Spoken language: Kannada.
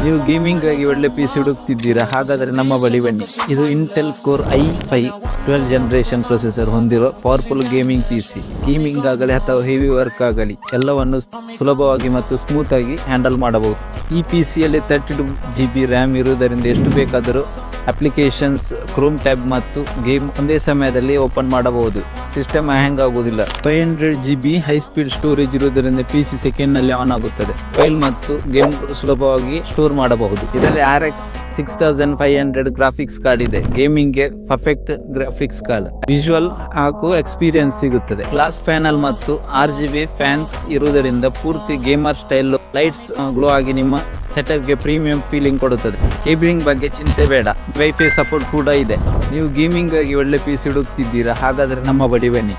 ನೀವು ಗೇಮಿಂಗ್ ಆಗಿ ಒಳ್ಳೆ PC ಹುಡುಕ್ತಿದ್ದೀರಾ? ಹಾಗಾದರೆ ನಮ್ಮ ಬಳಿ ಬನ್ನಿ. ಇದು Intel core i5 12 generation processor ಹೊಂದಿರುವ ಪವರ್ಫುಲ್ ಗೇಮಿಂಗ್ PC. ಗೇಮಿಂಗ್ ಆಗಲಿ ಅಥವಾ ಹೆವಿ ವರ್ಕ್ ಆಗಲಿ ಎಲ್ಲವನ್ನು ಸುಲಭವಾಗಿ ಮತ್ತು ಸ್ಮೂತ್ ಆಗಿ ಹ್ಯಾಂಡಲ್ ಮಾಡಬಹುದು. ಈ PCಯಲ್ಲಿ 32GB ರ್ಯಾಮ್ ಇರುವುದರಿಂದ ಎಷ್ಟು ಬೇಕಾದರೂ ಅಪ್ಲಿಕೇಶನ್ಸ್, ಕ್ರೋಮ್ ಟ್ಯಾಬ್ ಮತ್ತು ಗೇಮ್ ಒಂದೇ ಸಮಯದಲ್ಲಿ ಓಪನ್ ಮಾಡಬಹುದು. ಸಿಸ್ಟಮ್ ಹ್ಯಾಂಗ್ ಆಗುವುದಿಲ್ಲ. 500GB ಹೈ ಸ್ಪೀಡ್ ಸ್ಟೋರೇಜ್ ಇರುವುದರಿಂದ PC ಸೆಕೆಂಡ್ ನಲ್ಲಿ ಆನ್ ಆಗುತ್ತದೆ. ಫೈಲ್ ಮತ್ತು ಗೇಮ್ ಸುಲಭವಾಗಿ ಸ್ಟೋರ್ ಮಾಡಬಹುದು. ಇದರಲ್ಲಿ RX 6500 ಗ್ರಾಫಿಕ್ಸ್ ಕಾರ್ಡ್ ಇದೆ. ಗೇಮಿಂಗ್ ಗೆ ಪರ್ಫೆಕ್ಟ್ ಗ್ರಾಫಿಕ್ಸ್ ಕಾರ್ಡ್. ವಿಜುವಲ್ ಹಾಗೂ ಎಕ್ಸ್ಪೀರಿಯನ್ಸ್ ಸಿಗುತ್ತದೆ. ಗ್ಲಾಸ್ ಪ್ಯಾನಲ್ ಮತ್ತು RGB ಫ್ಯಾನ್ಸ್ ಇರುವುದರಿಂದ ಪೂರ್ತಿ ಗೇಮರ್ ಸ್ಟೈಲ್ ಲೈಟ್ಸ್ ಗ್ಲೋ ಆಗಿ ನಿಮ್ಮ ಸೆಟಪ್ ಗೆ ಪ್ರೀಮಿಯಂ ಫೀಲಿಂಗ್ ಕೊಡುತ್ತದೆ. ಕೇಬಲಿಂಗ್ ಬಗ್ಗೆ ಚಿಂತೆ ಬೇಡ, ವೈಫೈ ಸಪೋರ್ಟ್ ಕೂಡ ಇದೆ. ನೀವು ಗೇಮಿಂಗ್ ಆಗಿ ಒಳ್ಳೆ PC ಹುಡುಕ್ತಿದ್ದೀರಾ? ಹಾಗಾದ್ರೆ ನಮ್ಮ ಬಳಿ ಬನ್ನಿ.